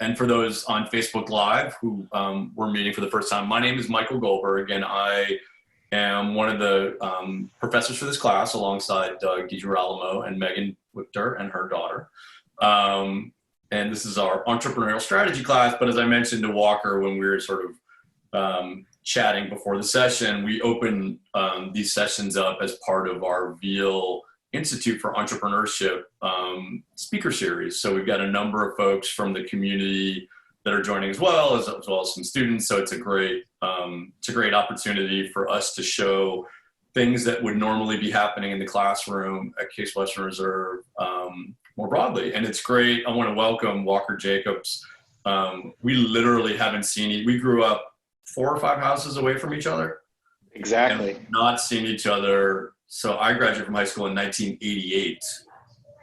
And for those on Facebook Live who we're meeting for the first time, my name is Michael Goldberg, and I am one of the professors for this class alongside Doug DiGirolamo and Megan Whipter and her daughter. And this is our entrepreneurial strategy class. But as I mentioned to Walker when we were sort of chatting before the session, we open these sessions up as part of our Veale Institute for Entrepreneurship speaker series. So we've got a number of folks from the community that are joining as well as some students. So it's a great opportunity for us to show things that would normally be happening in the classroom at Case Western Reserve more broadly. And it's great. I want to welcome Walker Jacobs. We literally haven't seen, we grew up 4 or 5 houses away from each other. Exactly. And not seen each other. So I graduated from high school in 1988.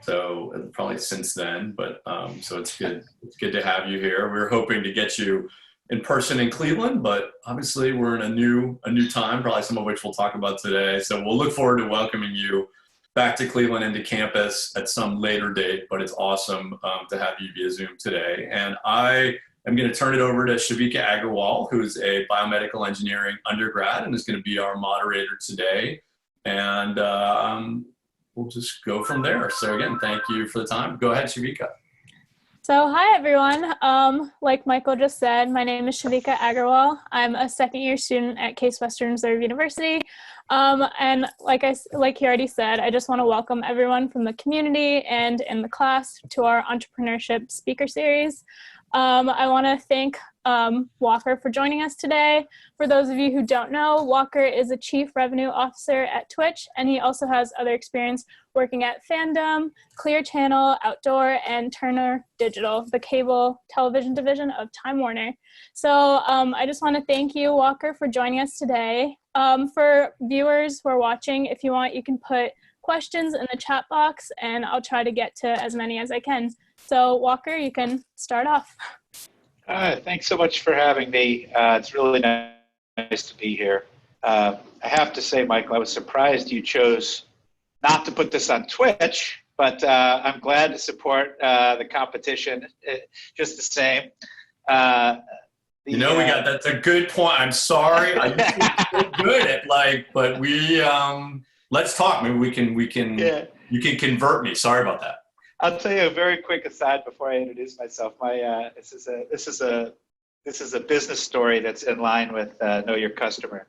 So probably since then, but so it's good. It's good to have you here. We were hoping to get you in person in Cleveland, but obviously we're in a new time, probably some of which we'll talk about today. So we'll look forward to welcoming you back to Cleveland and to campus at some later date, but it's awesome to have you via Zoom today. And I am going to turn it over to Shavika Agarwal, who's a biomedical engineering undergrad and is going to be our moderator today. And we'll just go from there. So again, thank you for the time. Go ahead, Shavika. So hi, everyone. Like Michael just said, my name is Shavika Agarwal. I'm a second-year student at Case Western Reserve University. And like he already said, I just want to welcome everyone from the community and in the class to our entrepreneurship speaker series. I want to thank Walker for joining us today. For those of you who don't know, Walker is a Chief Revenue Officer at Twitch, and he also has other experience working at Fandom, Clear Channel, Outdoor, and Turner Digital, the cable television division of Time Warner. So I just want to thank you, Walker, for joining us today. For viewers who are watching, if you want, you can put questions in the chat box, and I'll try to get to as many as I can. So Walker, you can start off. Thanks so much for having me. It's really nice to be here. I have to say, Michael, I was surprised you chose not to put this on Twitch, but I'm glad to support the competition just the same. That's a good point. I'm sorry. I used to be good at but we, let's talk. Maybe we can, you can convert me. Sorry about that. I'll tell you a very quick aside before I introduce myself. This is a business story that's in line with Know Your Customer.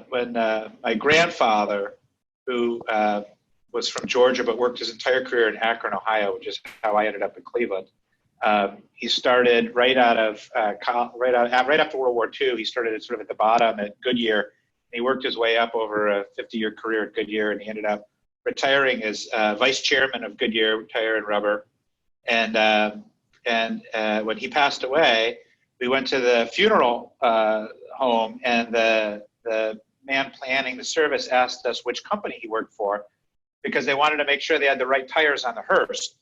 When my grandfather, who was from Georgia but worked his entire career in Akron, Ohio, which is how I ended up in Cleveland. He started right after World War II. He started sort of at the bottom at Goodyear. He worked his way up over a 50-year career at Goodyear, and he ended up retiring as vice chairman of Goodyear Tire and Rubber. And when he passed away, we went to the funeral home, and the man planning the service asked us which company he worked for, because they wanted to make sure they had the right tires on the hearse.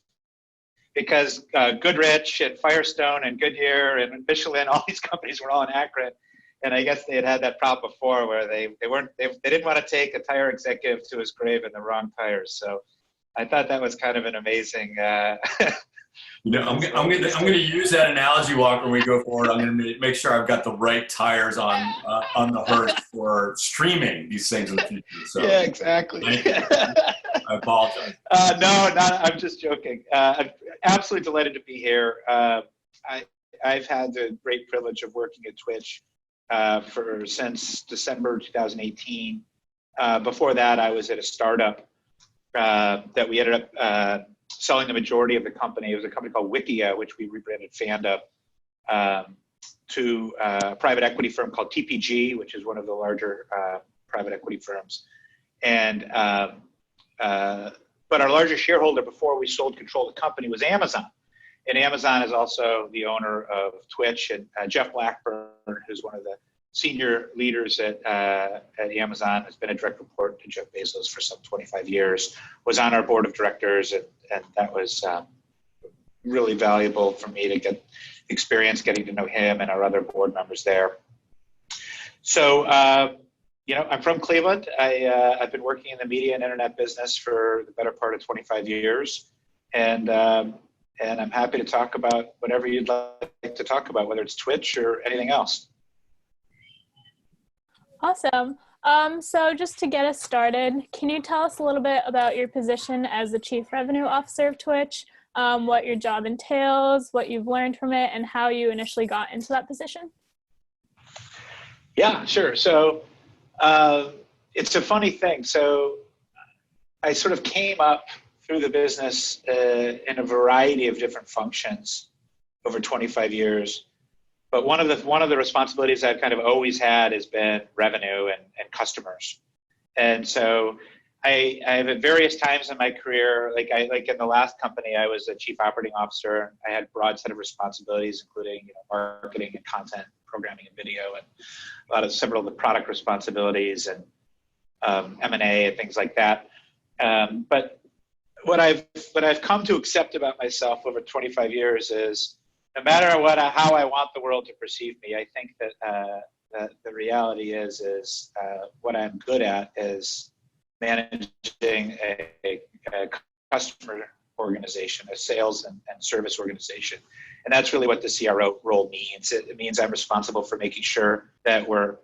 Because Goodrich and Firestone and Goodyear and Michelin, all these companies were all in Akron. And I guess they had that problem before where they didn't want to take a tire executive to his grave in the wrong tires. So I thought that was kind of an amazing. I'm going to use that analogy, Walker, when we go forward. I'm going to make sure I've got the right tires on the hearse for streaming these things in the future. So, yeah, exactly. I apologize. I'm just joking. I'm absolutely delighted to be here. I've had the great privilege of working at Twitch since December 2018. Before that, I was at a startup that we ended up selling the majority of the company. It was a company called Wikia, which we rebranded Fandom, to a private equity firm called TPG, which is one of the larger private equity firms. And but our largest shareholder before we sold control of the company was Amazon. And Amazon is also the owner of Twitch. And Jeff Blackburn, who's one of the senior leaders at Amazon, has been a direct report to Jeff Bezos for some 25 years, was on our board of directors. And that was really valuable for me to get experience getting to know him and our other board members there. So, I'm from Cleveland. I've been working in the media and internet business for the better part of 25 years. And and I'm happy to talk about whatever you'd like to talk about, whether it's Twitch or anything else. Awesome. So just to get us started, can you tell us a little bit about your position as the Chief Revenue Officer of Twitch, what your job entails, what you've learned from it, and how you initially got into that position? Yeah, sure. So it's a funny thing. So I sort of came up through the business in a variety of different functions over 25 years. But one of the responsibilities I've kind of always had has been revenue and customers. And so I have at various times in my career, like in the last company, I was a chief operating officer. I had a broad set of responsibilities, including marketing and content, programming and video, and several of the product responsibilities and M&A and things like that. But what I've come to accept about myself over 25 years is, no matter how I want the world to perceive me, I think that the reality is what I'm good at is managing a customer organization, a sales and service organization. And that's really what the CRO role means. It means I'm responsible for making sure that we're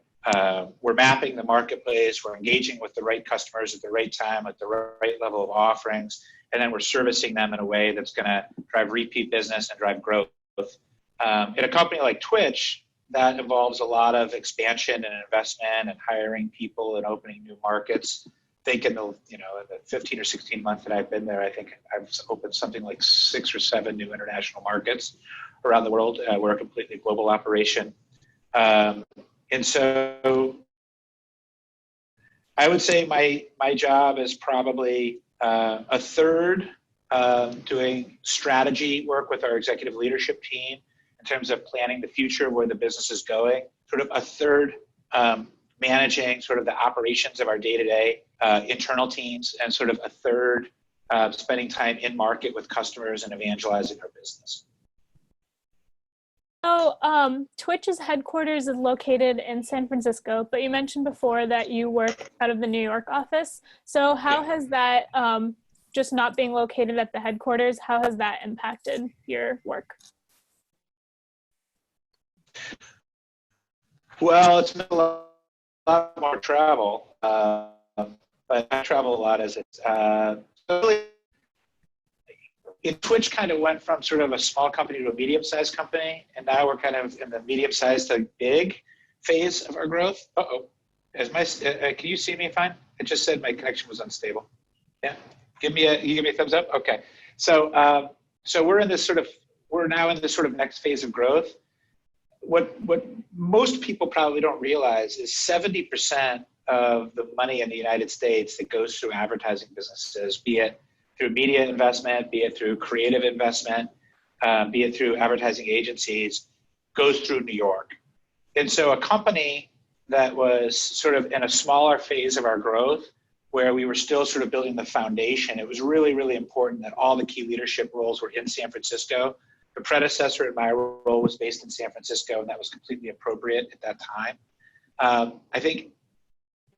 mapping the marketplace, we're engaging with the right customers at the right time, at the right level of offerings, and then we're servicing them in a way that's going to drive repeat business and drive growth. In a company like Twitch, that involves a lot of expansion and investment and hiring people and opening new markets. I think in the 15 or 16 months that I've been there, I think I've opened something like 6 or 7 new international markets around the world. We're a completely global operation. And so I would say my job is probably a third doing strategy work with our executive leadership team in terms of planning the future, where the business is going. Sort of a third managing sort of the operations of our day-to-day internal teams, and sort of a third spending time in market with customers and evangelizing our business. So Twitch's headquarters is located in San Francisco, but you mentioned before that you work out of the New York office. So how has that, just not being located at the headquarters, how has that impacted your work? Well, it's been a lot more travel, but I travel a lot as it's really. Twitch kind of went from sort of a small company to a medium-sized company, and now we're kind of in the medium-sized to big phase of our growth. Can you see me fine? It just said my connection was unstable. Yeah, you give me a thumbs up. Okay, so we're now in this sort of next phase of growth. What most people probably don't realize is 70% of the money in the United States that goes through advertising businesses, be it through media investment, be it through creative investment, be it through advertising agencies, goes through New York. And so a company that was sort of in a smaller phase of our growth, where we were still sort of building the foundation, it was really, really important that all the key leadership roles were in San Francisco. The predecessor in my role was based in San Francisco, and that was completely appropriate at that time. I think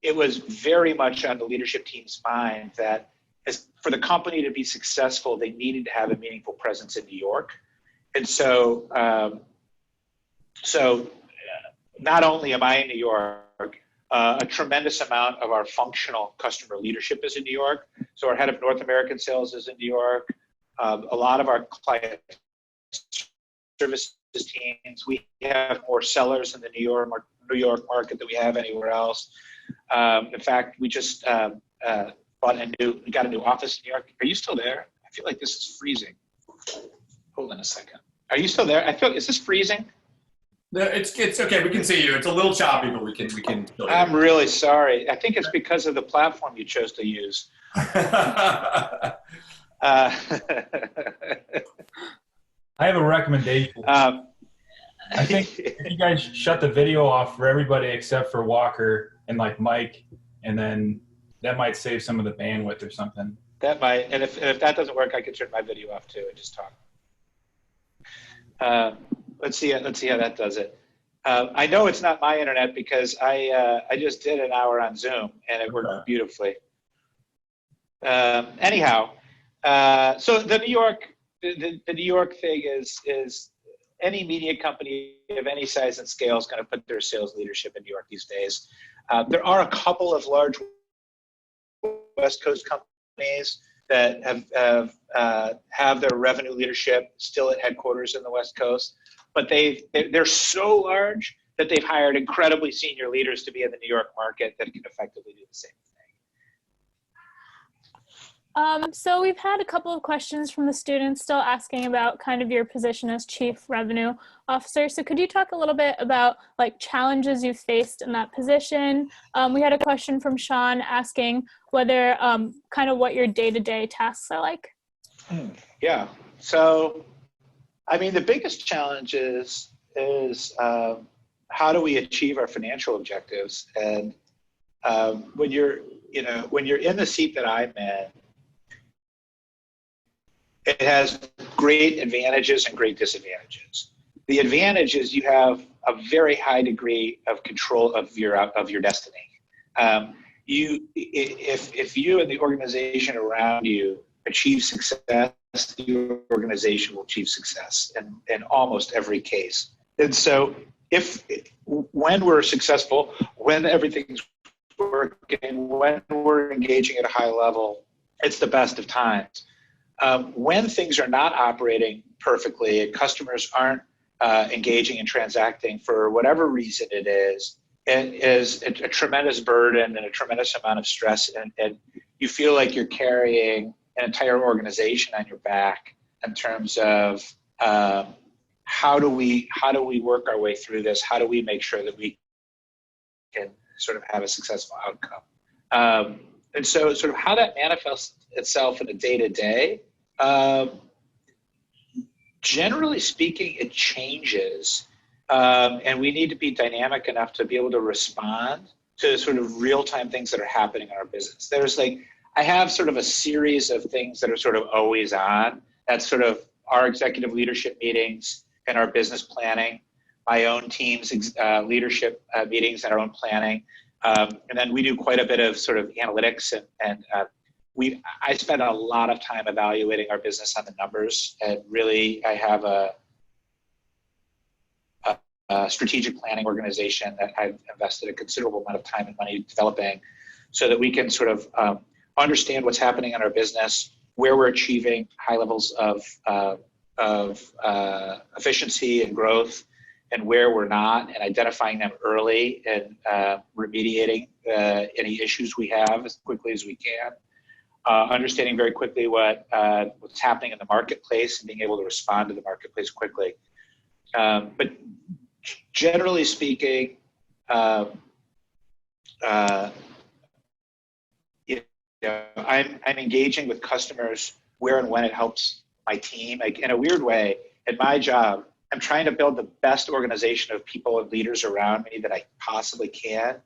it was very much on the leadership team's mind that for the company to be successful, they needed to have a meaningful presence in New York. And so, not only am I in New York, a tremendous amount of our functional customer leadership is in New York. So our head of North American sales is in New York. A lot of our client services teams, we have more sellers in the New York market than we have anywhere else. In fact, we just we got a new office in New York. Are you still there? I feel like this is freezing. Hold on a second. Are you still there? Is this freezing? No, it's okay. We can see you. It's a little choppy, but we can. I'm really sorry. I think it's because of the platform you chose to use. I have a recommendation. I think if you guys shut the video off for everybody except for Walker and like Mike, and then that might save some of the bandwidth or something. That might, and if that doesn't work, I could turn my video off too and just talk. Let's see how that does it. I know it's not my internet because I just did an hour on Zoom and it worked beautifully. Anyhow, so the New York the New York thing is any media company of any size and scale is going to put their sales leadership in New York these days. There are a couple of large West Coast companies that have their revenue leadership still at headquarters in the West Coast, but they're so large that they've hired incredibly senior leaders to be in the New York market that can effectively do the same thing. So we've had a couple of questions from the students still asking about kind of your position as Chief Revenue Officer. So could you talk a little bit about like challenges you faced in that position? We had a question from Sean asking whether kind of what your day-to-day tasks are like. Yeah. So, I mean, the biggest challenge is how do we achieve our financial objectives? And when you're in the seat that I'm in, it has great advantages and great disadvantages. The advantage is you have a very high degree of control of your destiny. If you and the organization around you achieve success, the organization will achieve success in almost every case. And so when we're successful, when everything's working, when we're engaging at a high level, it's the best of times. When things are not operating perfectly and customers aren't engaging and transacting for whatever reason it is a tremendous burden and a tremendous amount of stress, and you feel like you're carrying an entire organization on your back in terms of how do we work our way through this? How do we make sure that we can sort of have a successful outcome? And so sort of how that manifests itself in a day-to-day, generally speaking, it changes. And we need to be dynamic enough to be able to respond to sort of real-time things that are happening in our business. I have sort of a series of things that are sort of always on. That's sort of our executive leadership meetings and our business planning, my own team's leadership meetings and our own planning. And then we do quite a bit of sort of analytics and I spend a lot of time evaluating our business on the numbers, and really I have a strategic planning organization that I've invested a considerable amount of time and money developing so that we can sort of understand what's happening in our business, where we're achieving high levels of efficiency and growth, and where we're not, and identifying them early and remediating any issues we have as quickly as we can. Understanding very quickly what's happening in the marketplace and being able to respond to the marketplace quickly. But generally speaking, I'm engaging with customers where and when it helps my team. Like in a weird way, in my job, I'm trying to build the best organization of people and leaders around me that I possibly can,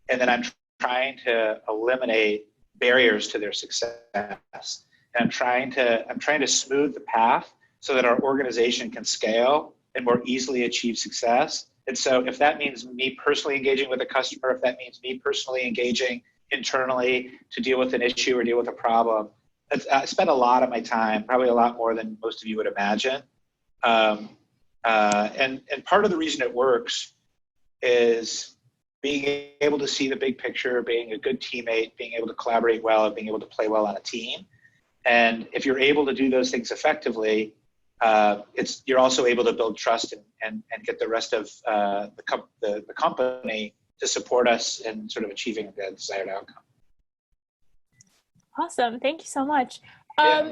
and then I'm trying to eliminate barriers to their success. And I'm trying to smooth the path so that our organization can scale and more easily achieve success. And so if that means me personally engaging with a customer, if that means me personally engaging internally to deal with an issue or deal with a problem, I spend a lot of my time, probably a lot more than most of you would imagine. And part of the reason it works is being able to see the big picture, being a good teammate, being able to collaborate well, and being able to play well on a team. And if you're able to do those things effectively, you're also able to build trust and get the rest of the company to support us in sort of achieving the desired outcome. Awesome. Thank you so much.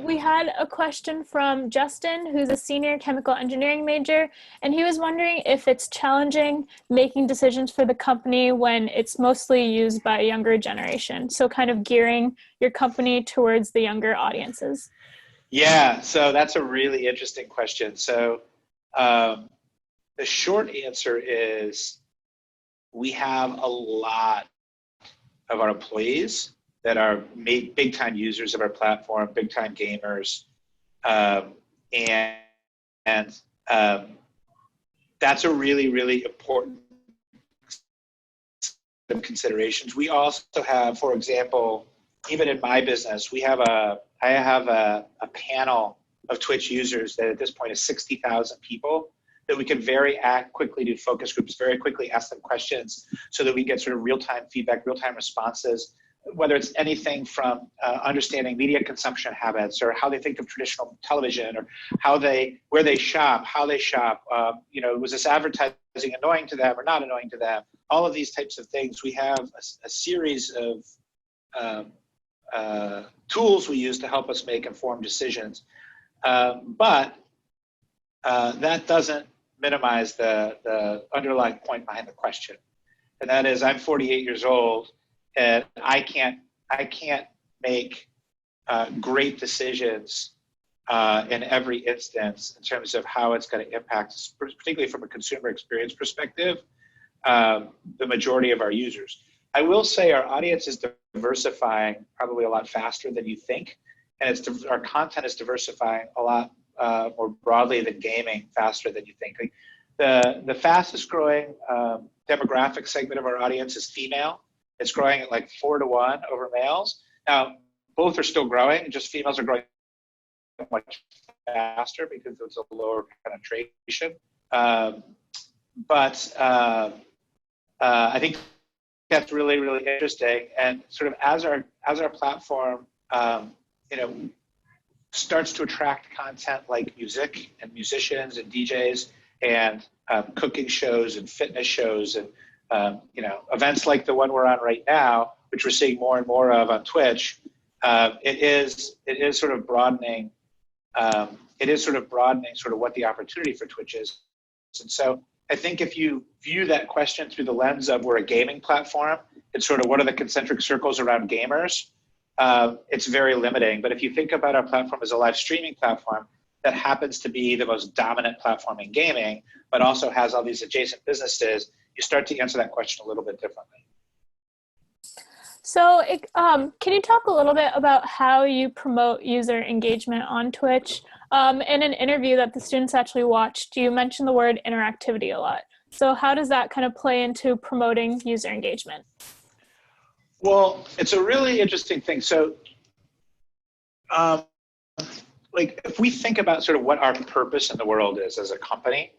We had a question from Justin, who's a senior chemical engineering major, and he was wondering if it's challenging making decisions for the company when it's mostly used by a younger generation. So kind of gearing your company towards the younger audiences. Yeah, so that's a really interesting question. So the short answer is we have a lot of our employees that are big-time users of our platform, big-time gamers, and that's a really, really important considerations. We also have, for example, even in my business, I have a panel of Twitch users that at this point is 60,000 people, that we can quickly do focus groups, very quickly ask them questions so that we get sort of real-time feedback, real-time responses, whether it's anything from understanding media consumption habits or how they think of traditional television or where they shop, how they shop, was this advertising annoying to them or not annoying to them? All of these types of things. We have a series of tools we use to help us make informed decisions. But that doesn't minimize the underlying point behind the question. And that is, I'm 48 years old and I can't make great decisions in every instance in terms of how it's going to impact, particularly from a consumer experience perspective, the majority of our users. I will say our audience is diversifying probably a lot faster than you think, and our content is diversifying a lot more broadly than gaming, faster than you think. Like the fastest growing demographic segment of our audience is female. It's growing at like 4-to-1 over males. Now, both are still growing, just females are growing much faster because it's a lower penetration. But I think that's really, really interesting. And sort of as our platform, starts to attract content like music and musicians and DJs and cooking shows and fitness shows and events like the one we're on right now, which we're seeing more and more of on Twitch. It is sort of broadening. It is sort of broadening sort of what the opportunity for Twitch is. And so I think if you view that question through the lens of we're a gaming platform, it's sort of what are the concentric circles around gamers, it's very limiting. But if you think about our platform as a live streaming platform that happens to be the most dominant platform in gaming, but also has all these adjacent businesses, you start to answer that question a little bit differently. So can you talk a little bit about how you promote user engagement on Twitch? In an interview that the students actually watched, you mentioned the word interactivity a lot. So how does that kind of play into promoting user engagement? Well, it's a really interesting thing. So if we think about sort of what our purpose in the world is as a company,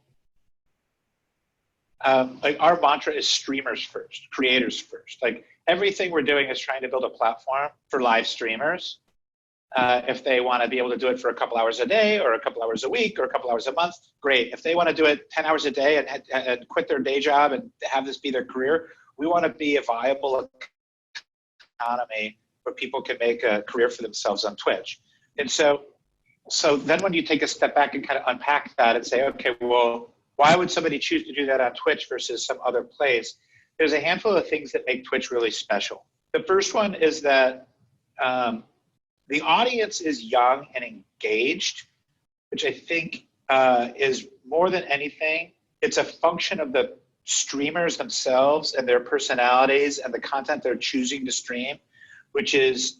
our mantra is streamers first, creators first. Like everything we're doing is trying to build a platform for live streamers. If they want to be able to do it for a couple hours a day or a couple hours a week or a couple hours a month, great. If they want to do it 10 hours a day and quit their day job and have this be their career, we want to be a viable economy where people can make a career for themselves on Twitch. And so then when you take a step back and kind of unpack that and say, okay, well, why would somebody choose to do that on Twitch versus some other place? There's a handful of things that make Twitch really special. The first one is that the audience is young and engaged, which I think is more than anything, it's a function of the streamers themselves and their personalities and the content they're choosing to stream, which is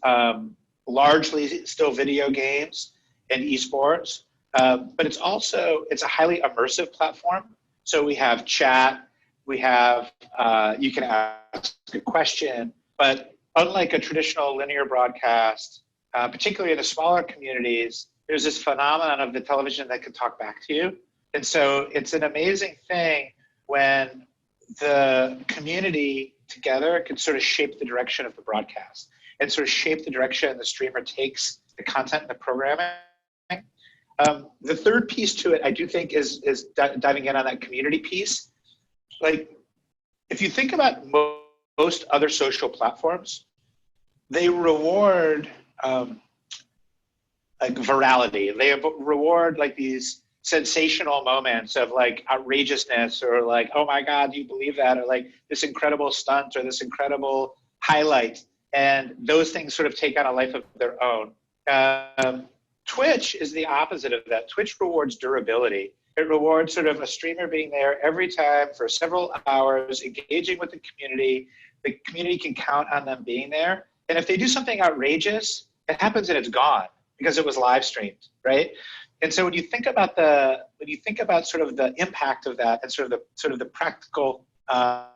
largely still video games and esports. But it's a highly immersive platform. So we have chat, we have, you can ask a question, but unlike a traditional linear broadcast, particularly in the smaller communities, there's this phenomenon of the television that can talk back to you. And so it's an amazing thing when the community together can sort of shape the direction of the broadcast and sort of shape the direction the streamer takes the content and the programming. The third piece to it, I do think, is diving in on that community piece. Like, if you think about most other social platforms, they reward like virality. They reward like these sensational moments of like outrageousness or like, oh my God, do you believe that? Or like this incredible stunt or this incredible highlight. And those things sort of take on a life of their own. Twitch is the opposite of that. Twitch rewards durability. It rewards sort of a streamer being there every time for several hours, engaging with the community. The community can count on them being there. And if they do something outrageous, it happens and it's gone because it was live streamed, right? And so when you think about sort of the impact of that and sort of the practical sort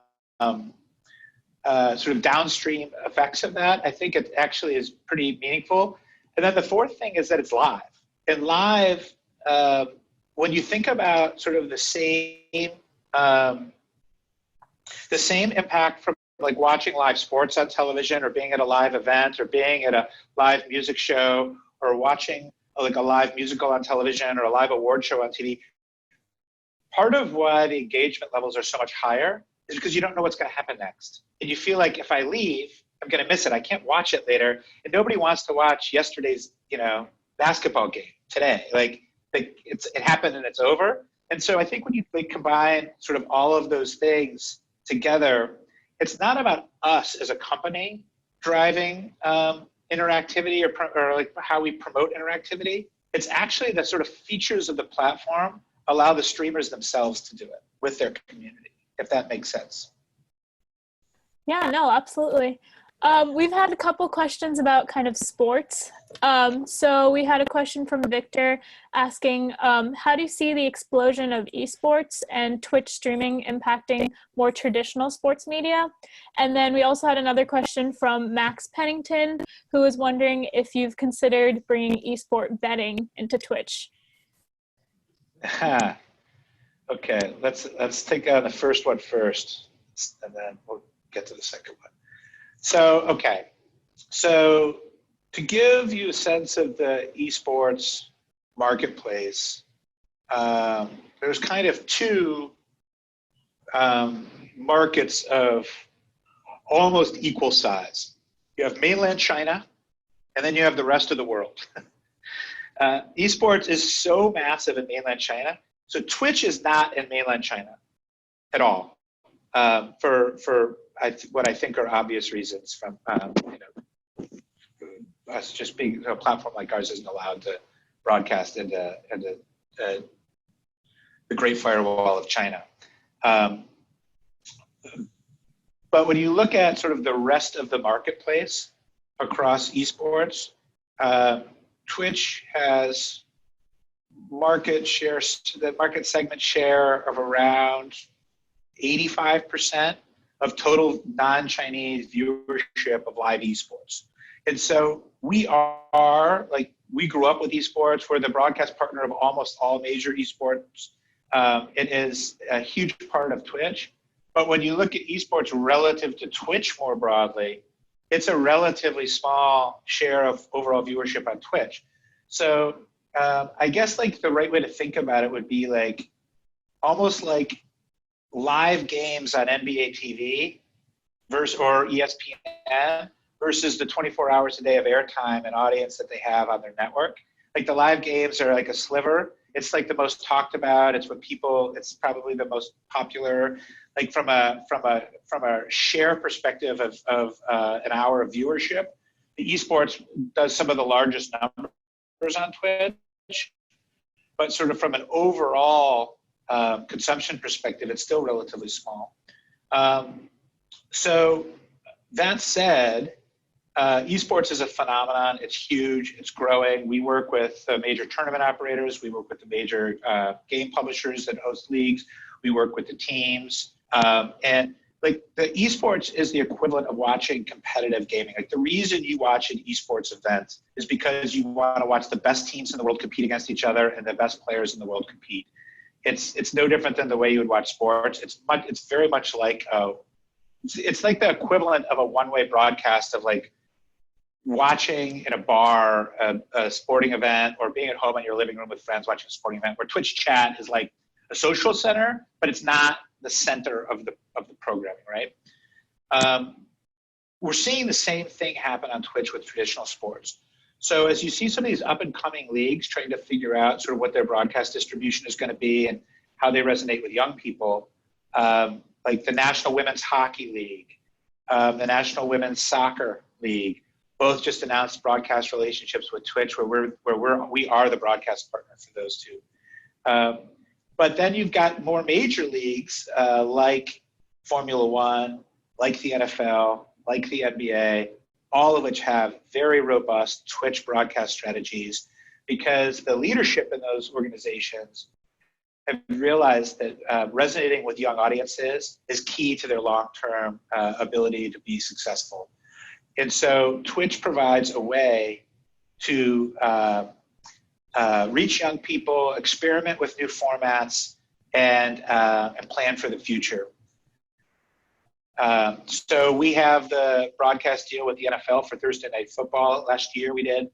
of downstream effects of that, I think it actually is pretty meaningful. And then the fourth thing is that it's live. in live, when you think about sort of the same impact from like watching live sports on television, or being at a live event, or being at a live music show, or watching like a live musical on television, or a live award show on TV, part of why the engagement levels are so much higher is because you don't know what's going to happen next. And you feel like if I leave, I'm going to miss it. I can't watch it later. And nobody wants to watch yesterday's, basketball game today. Like it happened and it's over. And so I think when you combine sort of all of those things together, it's not about us as a company driving interactivity or like how we promote interactivity. It's actually the sort of features of the platform allow the streamers themselves to do it with their community, if that makes sense. Yeah, no, absolutely. We've had a couple questions about kind of sports. So we had a question from Victor asking, how do you see the explosion of esports and Twitch streaming impacting more traditional sports media? And then we also had another question from Max Pennington, who was wondering if you've considered bringing esport betting into Twitch. Okay, let's take the first one first, and then we'll get to the second one. So to give you a sense of the esports marketplace, there's kind of two markets of almost equal size. You have mainland China, and then you have the rest of the world. Esports is so massive in mainland China. So Twitch is not in mainland China at all, for what I think are obvious reasons. From us just being a platform like ours isn't allowed to broadcast into the Great Firewall of China. But when you look at sort of the rest of the marketplace across esports, Twitch has the market segment share of around 85% of total non-Chinese viewership of live esports. And so we grew up with esports. We're the broadcast partner of almost all major esports. It is a huge part of Twitch. But when you look at esports relative to Twitch more broadly, it's a relatively small share of overall viewership on Twitch. So I guess like the right way to think about it would be like almost like live games on NBA TV or ESPN versus the 24 hours a day of airtime and audience that they have on their network. Like the live games are like a sliver. It's like the most talked about. It's it's probably the most popular. Like from a share perspective of an hour of viewership, the esports does some of the largest numbers on Twitch, but sort of from an overall consumption perspective, it's still relatively small. So that said, esports is a phenomenon. It's huge. It's growing. We work with major tournament operators. We work with the major game publishers that host leagues. We work with the teams. And like the esports is the equivalent of watching competitive gaming. Like the reason you watch an esports event is because you want to watch the best teams in the world compete against each other and the best players in the world compete. It's no different than the way you would watch sports. It's very much like it's like the equivalent of a one-way broadcast of like watching in a bar a sporting event, or being at home in your living room with friends watching a sporting event, where Twitch chat is like a social center, but it's not the center of the programming, right? We're seeing the same thing happen on Twitch with traditional sports. So as you see some of these up and coming leagues trying to figure out sort of what their broadcast distribution is going to be and how they resonate with young people, like the National Women's Hockey League, the National Women's Soccer League, both just announced broadcast relationships with Twitch, where we are the broadcast partner for those two. But then you've got more major leagues like Formula One, like the NFL, like the NBA, all of which have very robust Twitch broadcast strategies, because the leadership in those organizations have realized that resonating with young audiences is key to their long-term ability to be successful. And so Twitch provides a way to reach young people, experiment with new formats, and plan for the future. So we have the broadcast deal with the NFL for Thursday Night Football. Last year we did.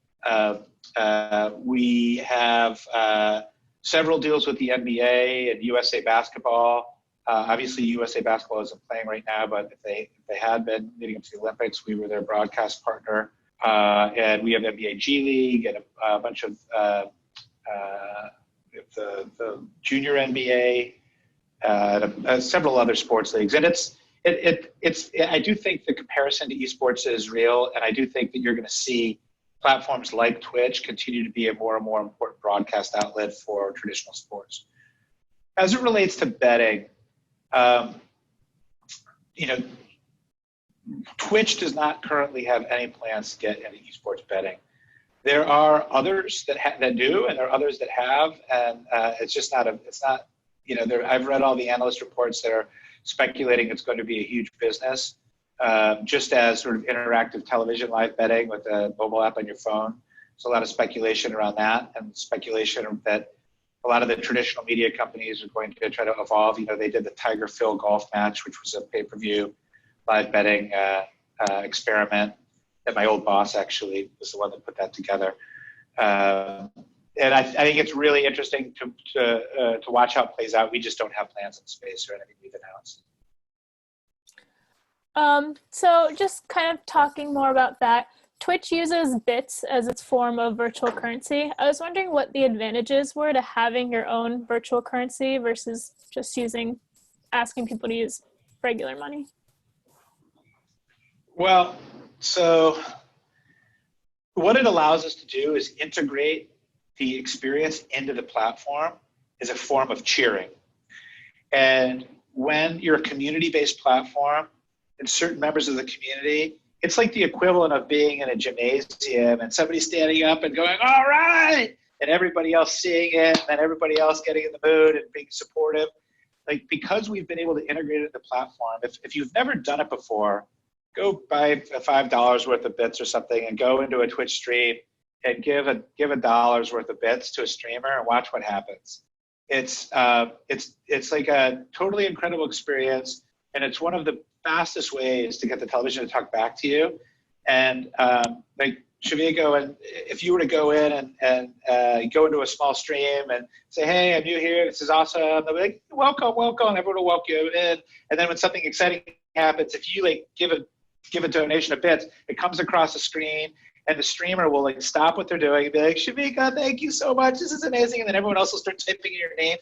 We have several deals with the NBA and USA Basketball. Obviously, USA Basketball isn't playing right now, but if they had been leading up to the Olympics, we were their broadcast partner. And we have NBA G League and a bunch of the junior NBA, and several other sports leagues. And I do think the comparison to esports is real, and I do think that you're going to see platforms like Twitch continue to be a more and more important broadcast outlet for traditional sports. As it relates to betting, Twitch does not currently have any plans to get into esports betting. There are others that do, and there are others that have, and I've read all the analyst reports that are speculating it's going to be a huge business, just as sort of interactive television live betting with a mobile app on your phone. There's a lot of speculation around that, and speculation that a lot of the traditional media companies are going to try to evolve. They did the Tiger Phil golf match, which was a pay-per-view live betting experiment that my old boss actually was the one that put that together. And I think it's really interesting to watch how it plays out. We just don't have plans in space or anything we've announced. So just kind of talking more about that, Twitch uses bits as its form of virtual currency. I was wondering what the advantages were to having your own virtual currency versus just asking people to use regular money. Well, so what it allows us to do is integrate the experience into the platform as a form of cheering. And when you're a community-based platform and certain members of the community, it's like the equivalent of being in a gymnasium and somebody standing up and going, all right, and everybody else seeing it, and then everybody else getting in the mood and being supportive. Like, because we've been able to integrate it in the platform, if you've never done it before, go buy $5 worth of bits or something and go into a Twitch stream and give a dollar's worth of bits to a streamer and watch what happens. It's like a totally incredible experience, and it's one of the fastest ways to get the television to talk back to you. And like Shaviko, and if you were to go in and go into a small stream and say, hey, I'm new here, this is awesome, they'll be like, welcome, everyone will welcome you in. And then when something exciting happens, if you like give a donation of bits, it comes across the screen, and the streamer will like stop what they're doing and be like, Shaviko, thank you so much, this is amazing. And then everyone else will start typing your name.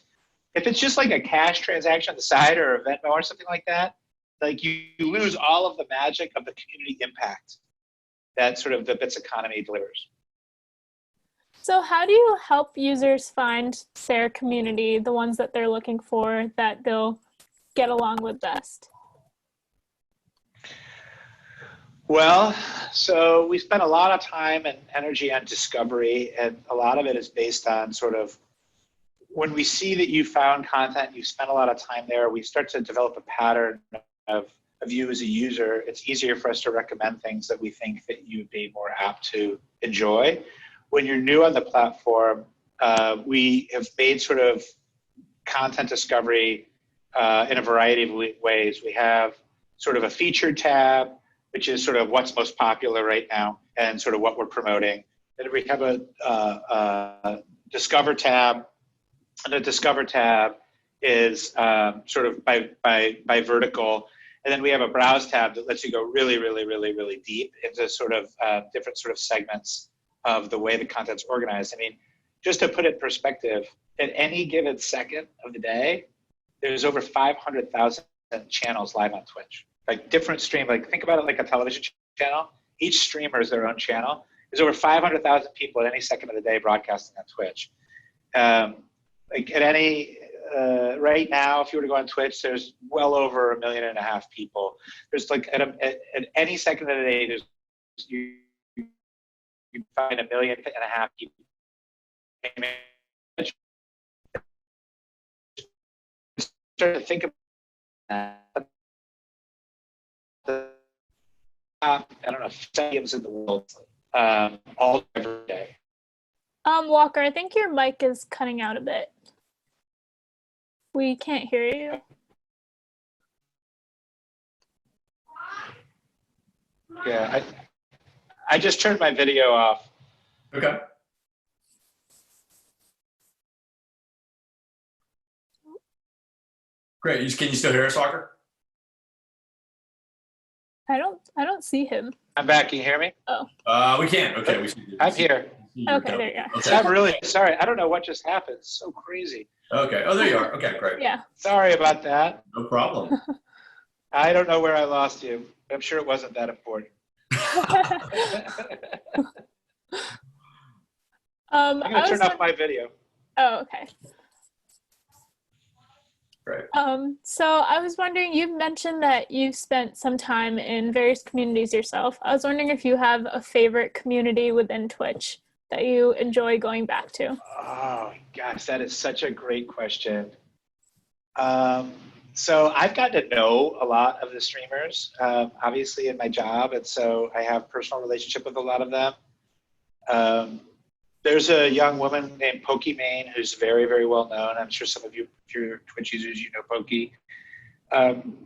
If it's just like a cash transaction on the side or a Venmo or something like that, like you lose all of the magic of the community impact that sort of the bits economy delivers. So how do you help users find their community, the ones that they're looking for, that they'll get along with best? Well, so we spend a lot of time and energy on discovery, and a lot of it is based on sort of when we see that you found content, you spent a lot of time there, we start to develop a pattern of you as a user. It's easier for us to recommend things that we think that you'd be more apt to enjoy. When you're new on the platform, we have made sort of content discovery in a variety of ways. We have sort of a featured tab, which is sort of what's most popular right now and sort of what we're promoting. Then we have a Discover tab, and the Discover tab is sort of by vertical. And then we have a Browse tab that lets you go really, really, really, really deep into sort of different sort of segments of the way the content's organized. I mean, just to put it in perspective, at any given second of the day, there's over 500,000 channels live on Twitch. Like different stream, like think about it like a television channel. Each streamer is their own channel. There's over 500,000 people at any second of the day broadcasting on Twitch. Like at any, right now, if you were to go on Twitch, there's well over 1.5 million people. There's like at any second of the day, there's you find 1.5 million people. Start to think about that. I don't know, stadiums in the world all every day. Walker, I think your mic is cutting out a bit. We can't hear you. Yeah, I just turned my video off. Okay. Great. Can you still hear us, Walker? I don't see him. I'm back. Can you hear me? Oh. We can. Okay. I'm here. Okay, there you go. Okay. I'm really sorry. I don't know what just happened. It's so crazy. Okay. Oh, there you are. Okay, great. Yeah. Sorry about that. No problem. I don't know where I lost you. I'm sure it wasn't that important. I'm going to turn off my video. Oh, okay. Right. So I was wondering, you've mentioned that you've spent some time in various communities yourself. I was wondering if you have a favorite community within Twitch that you enjoy going back to. Oh, gosh, that is such a great question. So I've gotten to know a lot of the streamers, obviously in my job, and so I have personal relationship with a lot of them. There's a young woman named Pokimane who's very, very well known. I'm sure some of you, if you're Twitch users, you know Poki.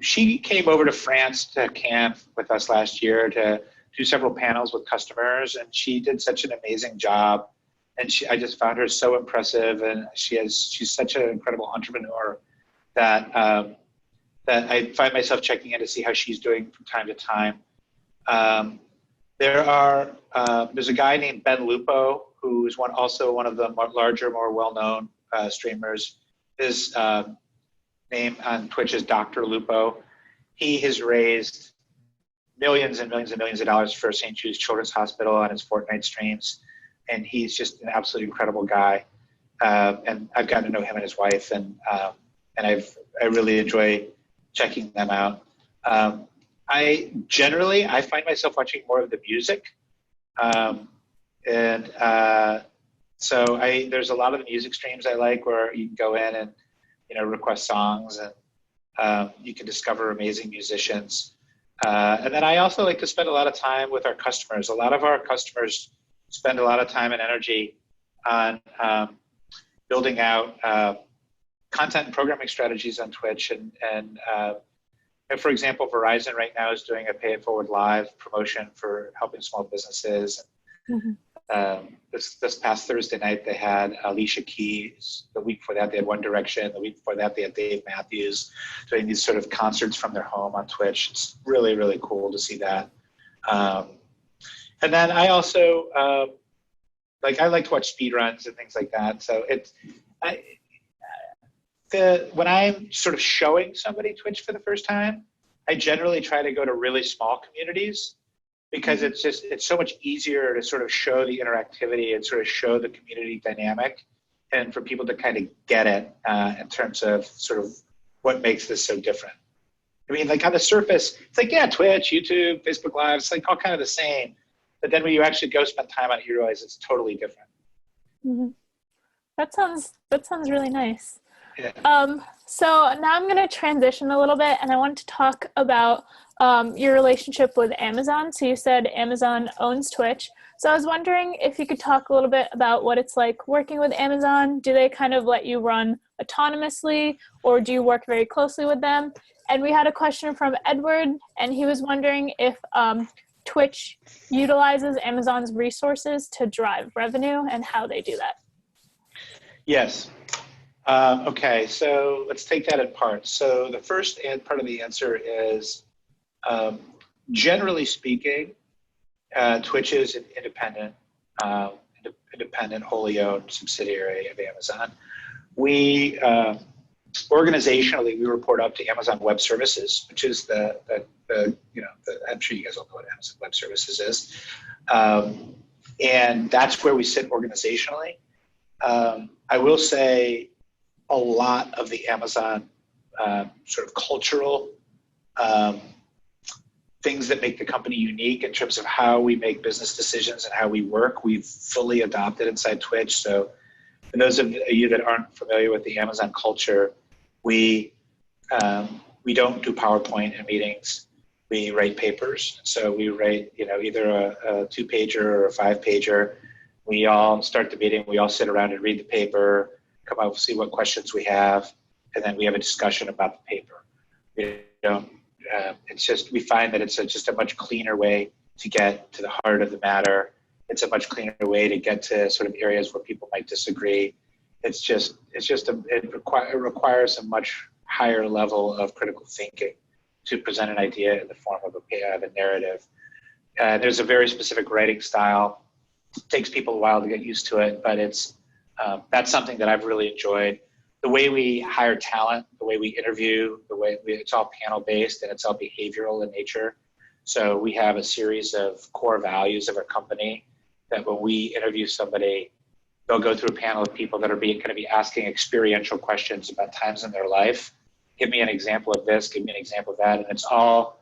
She came over to France to camp with us last year to do several panels with customers, and she did such an amazing job. And I just found her so impressive, and she's such an incredible entrepreneur that that I find myself checking in to see how she's doing from time to time. There's a guy named Ben Lupo, who is also one of the larger, more well-known streamers. His name on Twitch is Dr. Lupo. He has raised millions and millions and millions of dollars for St. Jude's Children's Hospital on his Fortnite streams, and he's just an absolutely incredible guy. And I've gotten to know him and his wife, and I really enjoy checking them out. I find myself watching more of the music. So there's a lot of the music streams I like where you can go in and, request songs, and you can discover amazing musicians. And then I also like to spend a lot of time with our customers. A lot of our customers spend a lot of time and energy on building out content and programming strategies on Twitch. And for example, Verizon right now is doing a Pay It Forward Live promotion for helping small businesses. Mm-hmm. This past Thursday night, they had Alicia Keys. The week before that, they had One Direction. The week before that, they had Dave Matthews doing these sort of concerts from their home on Twitch. It's really, really cool to see that. And then I also, I like to watch speedruns and things like that. So when I'm sort of showing somebody Twitch for the first time, I generally try to go to really small communities, because it's so much easier to sort of show the interactivity and sort of show the community dynamic, and for people to kind of get it in terms of sort of what makes this so different. I mean, like on the surface, it's like, yeah, Twitch, YouTube, Facebook Live, it's like all kind of the same. But then when you actually go spend time on it, you realize it's totally different. Mm-hmm. That sounds really nice. Yeah. So now I'm going to transition a little bit, and I want to talk about your relationship with Amazon. So you said Amazon owns Twitch. So I was wondering if you could talk a little bit about what it's like working with Amazon. Do they kind of let you run autonomously, or do you work very closely with them? And we had a question from Edward, and he was wondering if Twitch utilizes Amazon's resources to drive revenue, and how they do that. Yes. Okay, so let's take that in parts. So the first part of the answer is, generally speaking, Twitch is an independent, wholly owned subsidiary of Amazon. We organizationally, we report up to Amazon Web Services, which is I'm sure you guys all know what Amazon Web Services is, and that's where we sit organizationally. I will say a lot of the Amazon sort of cultural things that make the company unique in terms of how we make business decisions and how we work, we've fully adopted inside Twitch. So for those of you that aren't familiar with the Amazon culture, we don't do PowerPoint in meetings. We write papers. So we write, either a 2-pager or a 5-pager. We all start the meeting. We all sit around and read the paper, come out, see what questions we have, and then we have a discussion about the paper. We don't. It's just, we find that it's just a much cleaner way to get to the heart of the matter. It's a much cleaner way to get to sort of areas where people might disagree. It requires a much higher level of critical thinking to present an idea in the form of a narrative. There's a very specific writing style. It takes people a while to get used to it, but that's something that I've really enjoyed. The way we hire talent, the way we interview, it's all panel based and it's all behavioral in nature. So we have a series of core values of our company that when we interview somebody, they'll go through a panel of people that are going to be asking experiential questions about times in their life. Give me an example of this, give me an example of that. And it's all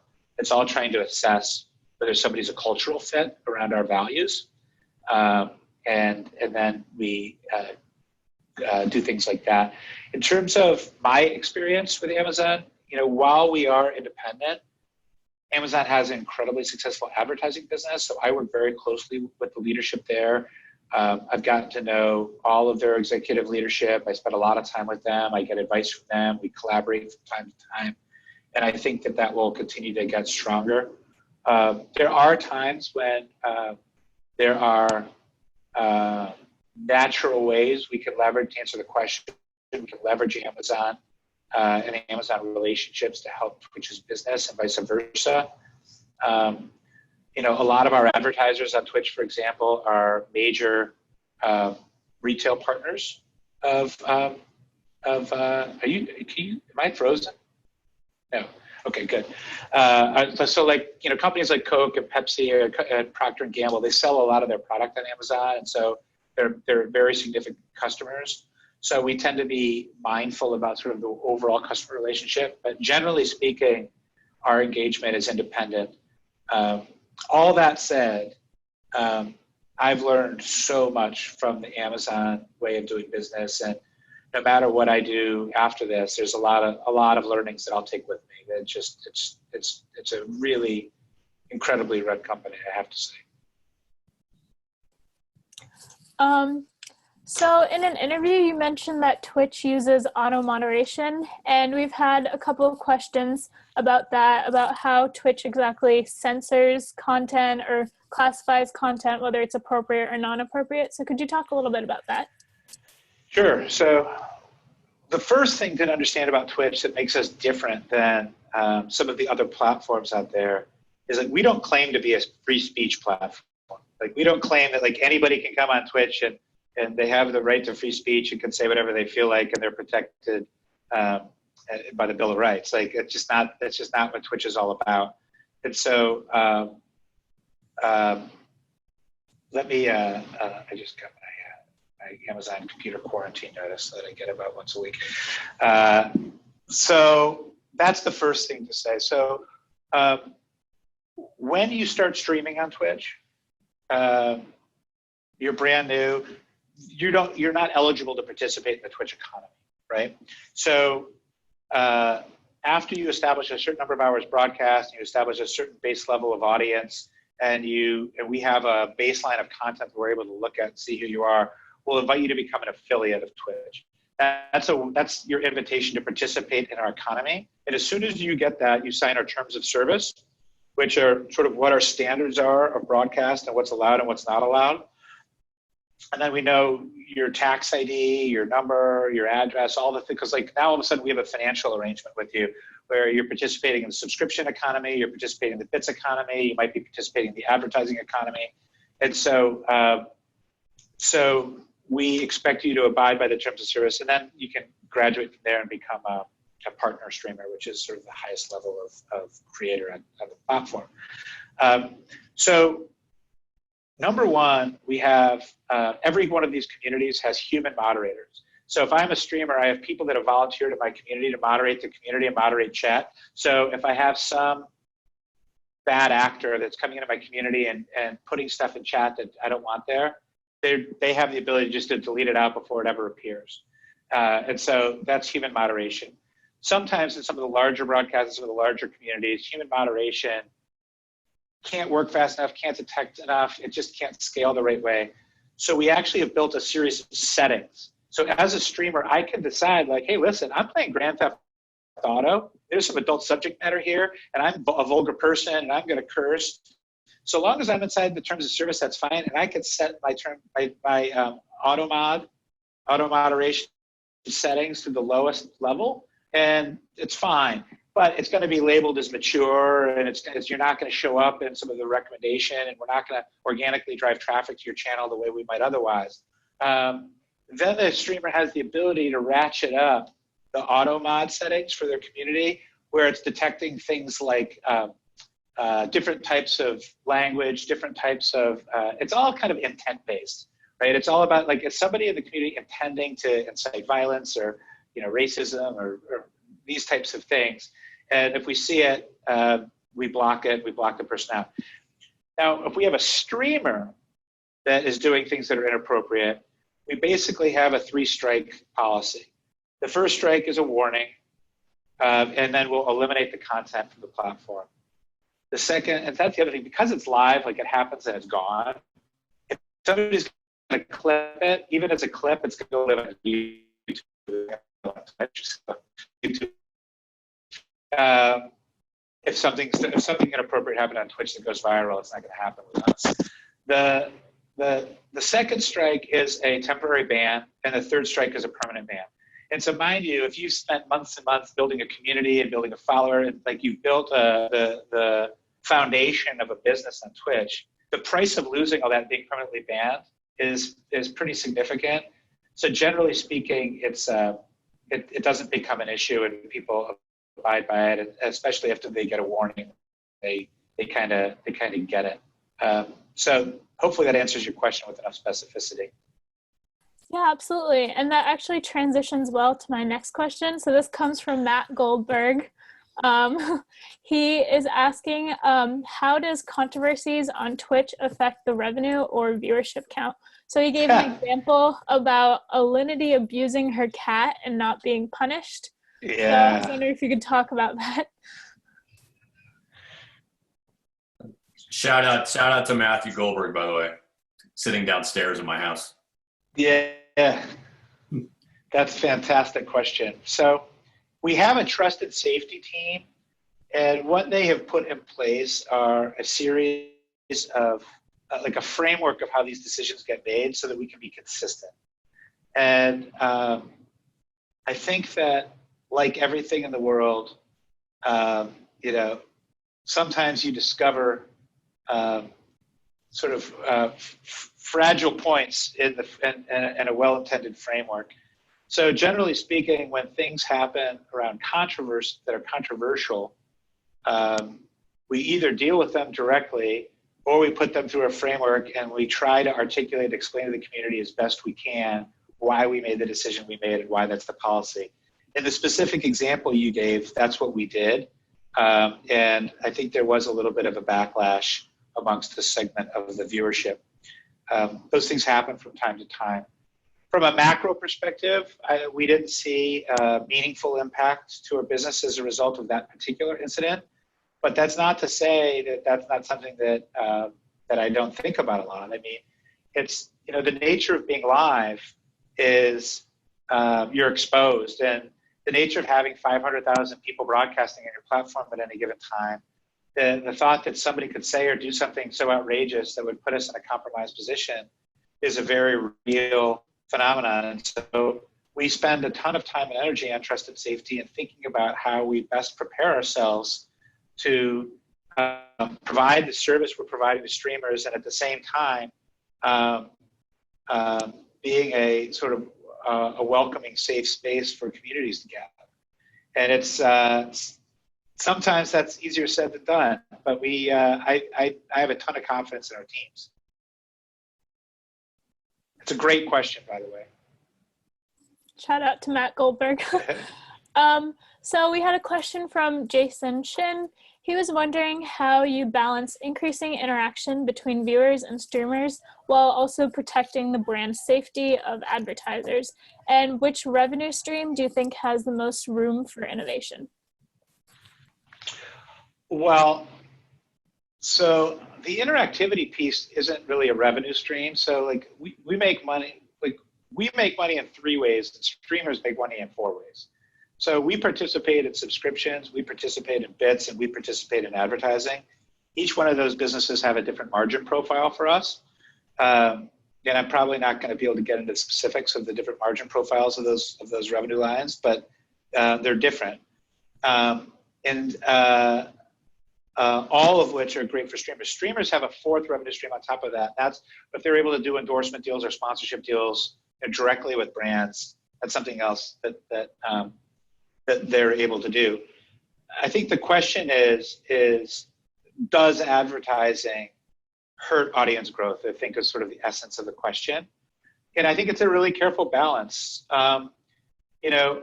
trying to assess whether somebody's a cultural fit around our values. And then we do things like that. In terms of my experience with Amazon, while we are independent, Amazon has an incredibly successful advertising business. So I work very closely with the leadership there. I've gotten to know all of their executive leadership. I spend a lot of time with them. I get advice from them. We collaborate from time to time. And I think that will continue to get stronger. There are times when there are natural ways we can leverage to answer the question. We can leverage Amazon and Amazon relationships to help Twitch's business and vice versa. A lot of our advertisers on Twitch, for example, are major retail partners of am I frozen? No. Okay, good. So companies like Coke and Pepsi and Procter & Gamble, they sell a lot of their product on Amazon, and so they're very significant customers. So we tend to be mindful about sort of the overall customer relationship, but generally speaking, our engagement is independent. All that said, I've learned so much from the Amazon way of doing business, and no matter what I do after this, there's a lot of learnings that I'll take with me. It's a really incredibly run company, I have to say. So in an interview, you mentioned that Twitch uses auto moderation, and we've had a couple of questions about that, about how Twitch exactly censors content or classifies content, whether it's appropriate or non-appropriate. So could you talk a little bit about that? Sure. So the first thing to understand about Twitch that makes us different than some of the other platforms out there is that we don't claim to be a free speech platform. Like, we don't claim that anybody can come on Twitch and they have the right to free speech and can say whatever they feel like, and they're protected by the Bill of Rights. That's just not what Twitch is all about. And so let me, I just got my Amazon computer quarantine notice that I get about once a week. So that's the first thing to say. So when you start streaming on Twitch, you're brand new, you're not eligible to participate in the Twitch economy, right? So after you establish a certain number of hours broadcast, you establish a certain base level of audience, and we have a baseline of content that we're able to look at and see who you are, we'll invite you to become an affiliate of Twitch. That's your invitation to participate in our economy. And as soon as you get that, you sign our terms of service, which are sort of what our standards are of broadcast and what's allowed and what's not allowed. And then we know your tax ID, your number, your address, all the things, because now all of a sudden we have a financial arrangement with you where you're participating in the subscription economy, you're participating in the bits economy, you might be participating in the advertising economy. And so, so we expect you to abide by the terms of service, and then you can graduate from there and become a partner streamer, which is sort of the highest level of creator on the platform. So number one, we have every one of these communities has human moderators. So if I'm a streamer, I have people that have volunteered in my community to moderate the community and moderate chat. So if I have some bad actor that's coming into my community and putting stuff in chat that I don't want there, they have the ability just to delete it out before it ever appears. And so that's human moderation. Sometimes in some of the larger broadcasts, some of the larger communities, human moderation can't work fast enough, can't detect enough, it just can't scale the right way. So we actually have built a series of settings. So as a streamer, I can decide like, hey, listen, I'm playing Grand Theft Auto. There's some adult subject matter here, and I'm a vulgar person, and I'm going to curse. So long as I'm inside the terms of service, that's fine. And I can set my auto moderation settings to the lowest level, and it's fine. But it's going to be labeled as mature, and you're not going to show up in some of the recommendation, and we're not going to organically drive traffic to your channel the way we might otherwise. Then the streamer has the ability to ratchet up the auto mod settings for their community, where it's detecting things like different types of language, different types of, it's all kind of intent-based, right? It's all about, like, is somebody in the community intending to incite violence or, racism or these types of things. And if we see it, we block the person out. Now, if we have a streamer that is doing things that are inappropriate, we basically have a 3-strike policy. The first strike is a warning, and then we'll eliminate the content from the platform. The second, and that's the other thing, because it's live, like it happens and it's gone, if somebody's going to clip it, even as a clip, it's going to live on YouTube. If something inappropriate happened on Twitch that goes viral, it's not going to happen with us. The second strike is a temporary ban, and the third strike is a permanent ban. And so, mind you, if you've spent months and months building a community and building a follower, and like you've built the foundation of a business on Twitch, the price of losing all that, being permanently banned, is pretty significant. So, generally speaking, it doesn't become an issue, and people abide by it, and especially after they get a warning, they kind of get it. So hopefully that answers your question with enough specificity. Yeah, absolutely. And that actually transitions well to my next question. So this comes from Matt Goldberg. He is asking, how does controversies on Twitch affect the revenue or viewership count? So he gave an example about Alinity abusing her cat and not being punished. Yeah. So I was wondering if you could talk about that. Shout out to Matthew Goldberg, by the way, sitting downstairs in my house. Yeah, that's a fantastic question. So we have a trusted safety team, and what they have put in place are a series of, like a framework of how these decisions get made so that we can be consistent. And I think that, like everything in the world, sometimes you discover fragile points in a well-intended framework. So generally speaking, when things happen around controversy that are controversial, we either deal with them directly or we put them through a framework and we try to articulate and explain to the community as best we can why we made the decision we made and why that's the policy. In the specific example you gave, that's what we did. And I think there was a little bit of a backlash amongst the segment of the viewership. Those things happen from time to time. From a macro perspective, we didn't see meaningful impact to our business as a result of that particular incident. But that's not to say that that's not something that that I don't think about a lot. I mean, it's, the nature of being live is you're exposed, and the nature of having 500,000 people broadcasting on your platform at any given time, the thought that somebody could say or do something so outrageous that would put us in a compromised position is a very real phenomenon. And so we spend a ton of time and energy on trusted safety and thinking about how we best prepare ourselves to provide the service we're providing to streamers, and at the same time being a sort of a welcoming, safe space for communities to gather. And it's sometimes that's easier said than done, but I have a ton of confidence in our teams. It's a great question, by the way. Shout out to Matt Goldberg. So we had a question from Jason Shin. He was wondering how you balance increasing interaction between viewers and streamers while also protecting the brand safety of advertisers, and which revenue stream do you think has the most room for innovation? Well, So the interactivity piece isn't really a revenue stream. So like we make money, like we make money in 3 ways, and streamers make money in 4 ways. So we participate in subscriptions, we participate in bits, and we participate in advertising. Each one of those businesses have a different margin profile for us. And I'm probably not going to be able to get into the specifics of the different margin profiles of those revenue lines, but they're different. All of which are great for streamers. Streamers have a 4th revenue stream on top of that. That's if they're able to do endorsement deals or sponsorship deals directly with brands. That's something else that they're able to do. I think the question is does advertising hurt audience growth? I think is sort of the essence of the question. And I think it's a really careful balance. You know,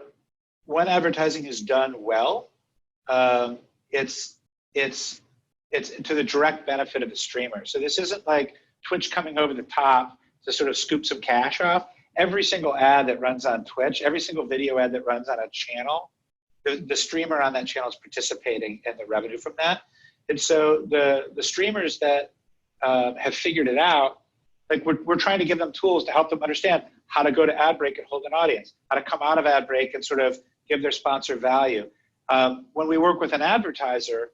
when advertising is done well, it's to the direct benefit of the streamer. So this isn't like Twitch coming over the top to sort of scoop some cash off. Every single ad that runs on Twitch, every single video ad that runs on a channel, the streamer on that channel is participating in the revenue from that. And so the streamers that have figured it out, like we're trying to give them tools to help them understand how to go to ad break and hold an audience, how to come out of ad break and sort of give their sponsor value. When we work with an advertiser,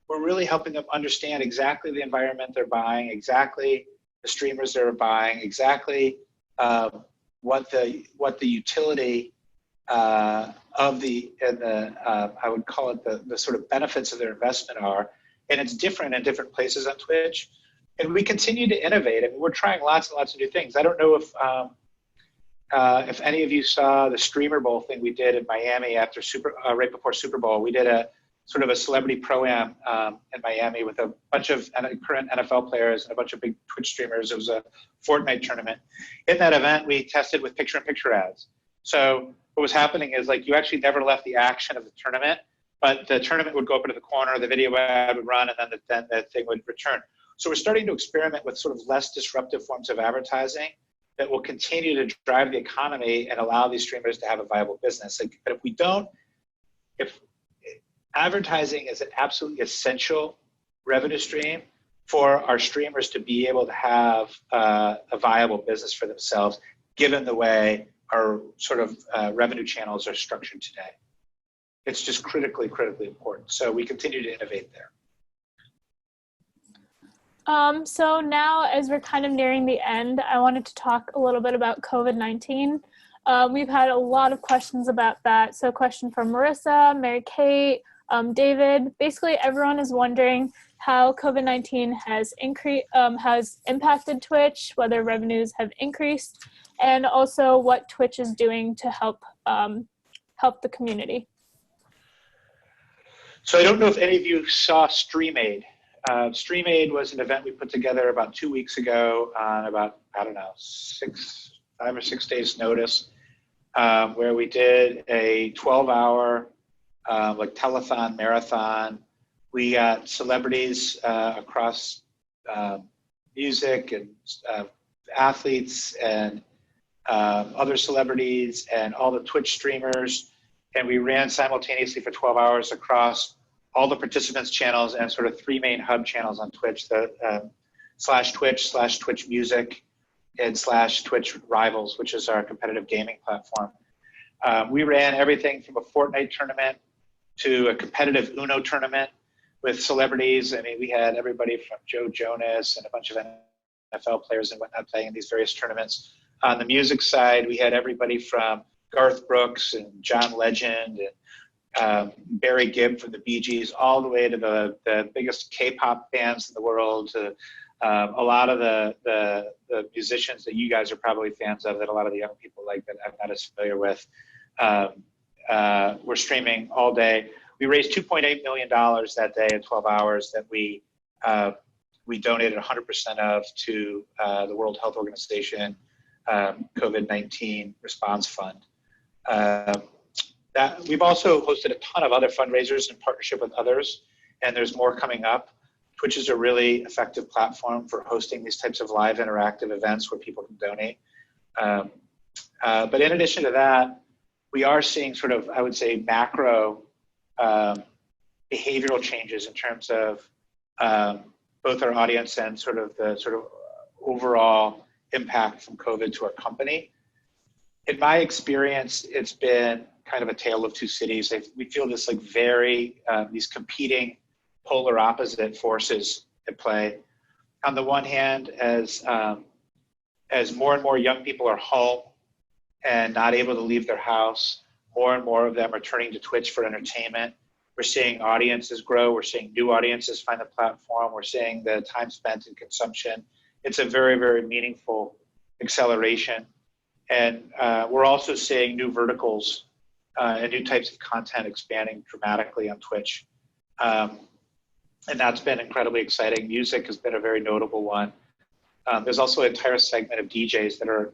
we're really helping them understand exactly the environment they're buying, exactly the streamers they're buying, exactly what the utility of the I would call it the sort of benefits of their investment are, and it's different in different places on Twitch. And we continue to innovate. I mean, we're trying lots and lots of new things. I don't know if any of you saw the Streamer Bowl thing we did in Miami after right before Super Bowl. We did a sort of a celebrity pro-am in Miami with a bunch of current NFL players and a bunch of big Twitch streamers. It was a Fortnite tournament. In that event, we tested with picture-in-picture ads. So what was happening is like you actually never left the action of the tournament, but the tournament would go up into the corner, the video ad would run, and then the thing would return. So we're starting to experiment with sort of less disruptive forms of advertising that will continue to drive the economy and allow these streamers to have a viable business. Like, but if advertising is an absolutely essential revenue stream for our streamers to be able to have a viable business for themselves, given the way our sort of revenue channels are structured today. It's just critically important. So we continue to innovate there. So now, as we're kind of nearing the end, I wanted to talk a little bit about COVID-19. We've had a lot of questions about that. So a question from Marissa, Mary Kate, David. Basically, everyone is wondering how COVID-19 has impacted Twitch, whether revenues have increased, and also what Twitch is doing to help the community. So I don't know if any of you saw StreamAid. StreamAid was an event we put together about 2 weeks ago on about, I don't know, 5 or 6 days notice, where we did a 12-hour like telethon, marathon. We got celebrities across music and athletes and other celebrities and all the Twitch streamers, and we ran simultaneously for 12 hours across all the participants' channels and sort of 3 main hub channels on Twitch, the /Twitch Music, and /Twitch Rivals, which is our competitive gaming platform. We ran everything from a Fortnite tournament to a competitive Uno tournament with celebrities. I mean, we had everybody from Joe Jonas and a bunch of NFL players and whatnot playing in these various tournaments. On the music side, we had everybody from Garth Brooks and John Legend and Barry Gibb from the Bee Gees, all the way to the biggest K-pop bands in the world, to a lot of the musicians that you guys are probably fans of, that a lot of the young people like that I'm not as familiar with. We're streaming all day. We raised $2.8 million that day in 12 hours that we donated 100% of to the World Health Organization COVID-19 Response Fund. We've also hosted a ton of other fundraisers in partnership with others, and there's more coming up. Twitch is a really effective platform for hosting these types of live interactive events where people can donate. But in addition to that, we are seeing sort of, I would say, macro behavioral changes in terms of both our audience and sort of the sort of overall impact from COVID to our company. In my experience, it's been kind of a tale of two cities. We feel this like very, these competing polar opposite forces at play. On the one hand, as more and more young people are home and not able to leave their house, more and more of them are turning to Twitch for entertainment. We're seeing audiences grow. We're seeing new audiences find the platform. We're seeing the time spent in consumption. It's a very, very meaningful acceleration. And we're also seeing new verticals and new types of content expanding dramatically on Twitch. And that's been incredibly exciting. Music has been a very notable one. There's also an entire segment of DJs that are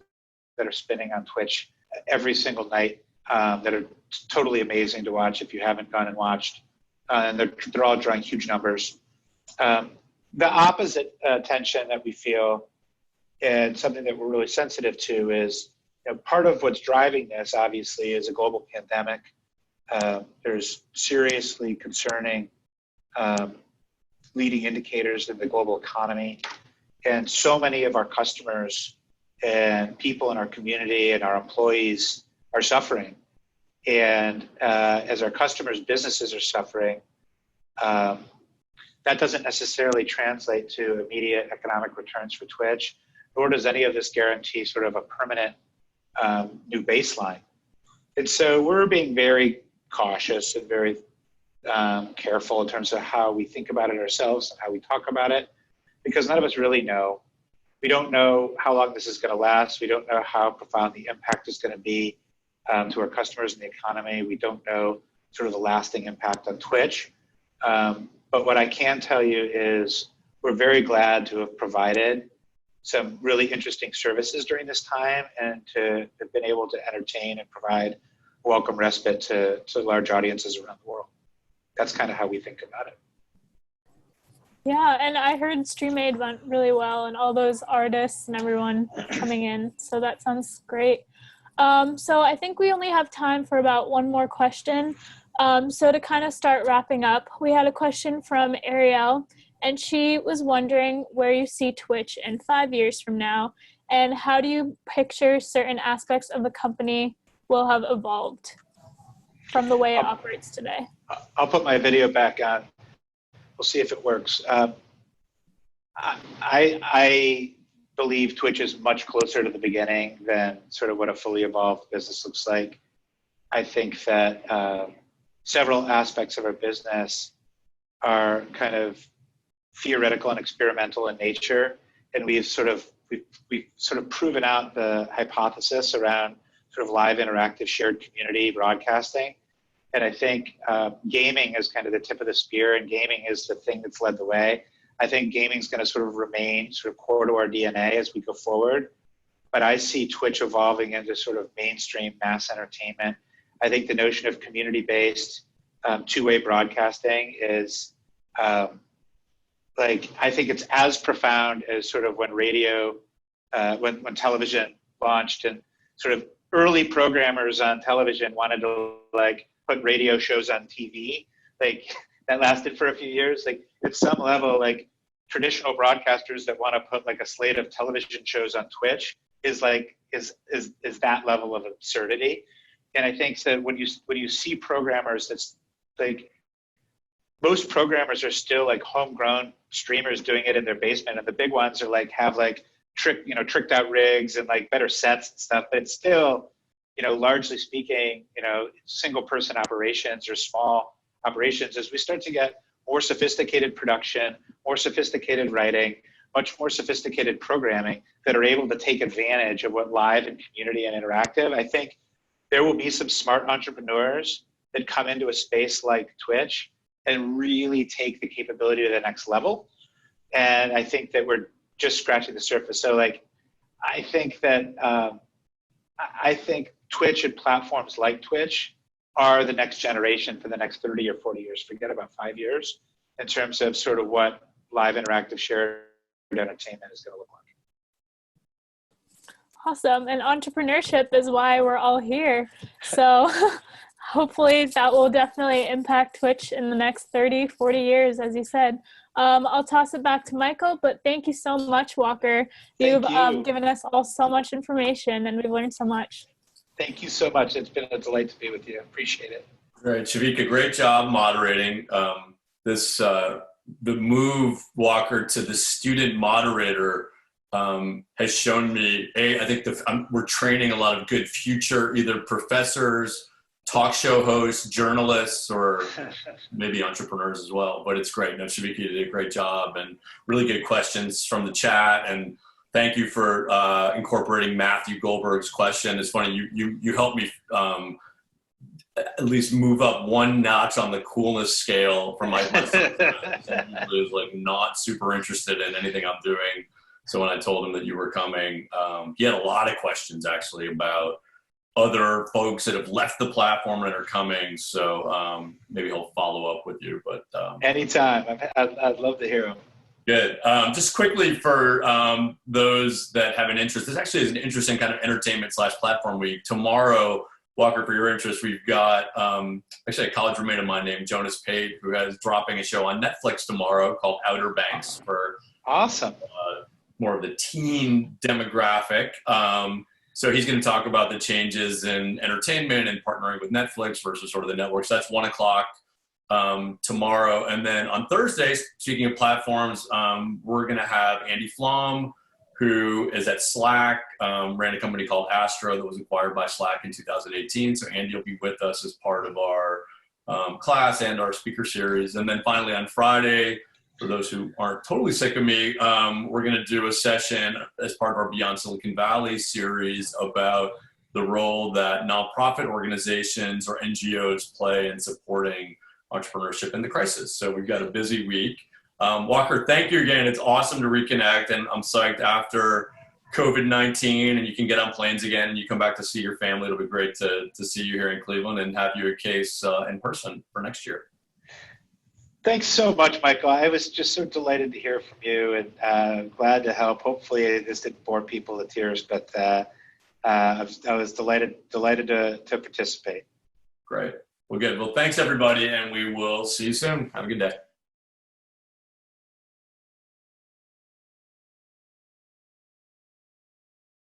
spinning on Twitch every single night that are totally amazing to watch if you haven't gone and watched. And they're all drawing huge numbers. The opposite tension that we feel, and something that we're really sensitive to, is part of what's driving this, obviously, is a global pandemic. There's seriously concerning leading indicators in the global economy. And so many of our customers and people in our community and our employees are suffering. And as our customers' businesses are suffering, that doesn't necessarily translate to immediate economic returns for Twitch, nor does any of this guarantee sort of a permanent new baseline. And so we're being very cautious and very careful in terms of how we think about it ourselves and how we talk about it, because none of us really know. We don't know how long this is going to last. We don't know how profound the impact is going to be to our customers and the economy. We don't know sort of the lasting impact on Twitch. But what I can tell you is we're very glad to have provided some really interesting services during this time and to have been able to entertain and provide welcome respite to large audiences around the world. That's kind of how we think about it. Yeah, and I heard StreamAid went really well and all those artists and everyone coming in. So that sounds great. So I think we only have time for about one more question. So to kind of start wrapping up, we had a question from Ariel, and she was wondering where you see Twitch in 5 years from now, and how do you picture certain aspects of the company will have evolved from the way it operates today? I'll put my video back on. We'll see if it works. I believe Twitch is much closer to the beginning than sort of what a fully evolved business looks like. I think that several aspects of our business are kind of theoretical and experimental in nature, and we've sort of proven out the hypothesis around sort of live interactive shared community broadcasting. And I think gaming is kind of the tip of the spear, and gaming is the thing that's led the way. I think gaming is going to sort of remain sort of core to our DNA as we go forward. But I see Twitch evolving into sort of mainstream mass entertainment. I think the notion of community-based two-way broadcasting is I think it's as profound as sort of when radio, when television launched, and sort of early programmers on television wanted to put radio shows on TV. That lasted for a few years. At some level, traditional broadcasters that want to put a slate of television shows on Twitch is that level of absurdity. And I think that when you see programmers, that's most programmers are still homegrown streamers doing it in their basement, and the big ones are have tricked out rigs and better sets and stuff. But it's still, largely speaking, single person operations or small operations. As we start to get more sophisticated production, more sophisticated writing, much more sophisticated programming that are able to take advantage of what live and community and interactive, I think there will be some smart entrepreneurs that come into a space like Twitch and really take the capability to the next level. And I think that we're just scratching the surface. So I think that I think Twitch and platforms like Twitch are the next generation for the next 30 or 40 years. Forget about 5 years in terms of sort of what live interactive shared entertainment is going to look like. Awesome. And entrepreneurship is why we're all here. So hopefully that will definitely impact Twitch in the next 30, 40 years, as you said. I'll toss it back to Michael, but thank you so much, Walker. You've given us all so much information, and we've learned so much. Thank you so much. It's been a delight to be with you. Appreciate it. Great. Shavika, great job moderating. The move, Walker, to the student moderator has shown me, I think we're training a lot of good future either professors, talk show hosts, journalists, or maybe entrepreneurs as well. But it's great. No, Shavika, you did a great job and really good questions from the chat. And thank you for incorporating Matthew Goldberg's question. It's funny, you helped me at least move up one notch on the coolness scale from my son. He was like not super interested in anything I'm doing. So when I told him that you were coming, he had a lot of questions actually about other folks that have left the platform and are coming. So maybe he'll follow up with you. But anytime, I'd love to hear him. Good. Just quickly for those that have an interest, this actually is an interesting kind of entertainment / platform week. Tomorrow, Walker, for your interest, we've got actually a college roommate of mine named Jonas Pate, who is dropping a show on Netflix tomorrow called Outer Banks for awesome. More of the teen demographic. So he's going to talk about the changes in entertainment and partnering with Netflix versus sort of the networks. That's 1 o'clock tomorrow. And then on Thursday, speaking of platforms, we're going to have Andy Flom, who is at Slack, ran a company called Astro that was acquired by Slack in 2018. So Andy will be with us as part of our class and our speaker series. And then finally on Friday, for those who aren't totally sick of me, we're going to do a session as part of our Beyond Silicon Valley series about the role that nonprofit organizations or NGOs play in supporting entrepreneurship in the crisis. So we've got a busy week. Walker, thank you again. It's awesome to reconnect, and I'm psyched after COVID-19 and you can get on planes again and you come back to see your family. It'll be great to see you here in Cleveland and have you at Case in person for next year. Thanks so much, Michael. I was just so delighted to hear from you and glad to help. Hopefully this didn't bore people to tears, but I was delighted to participate. Great. Well, good. Well, thanks everybody, and we will see you soon. Have a good day.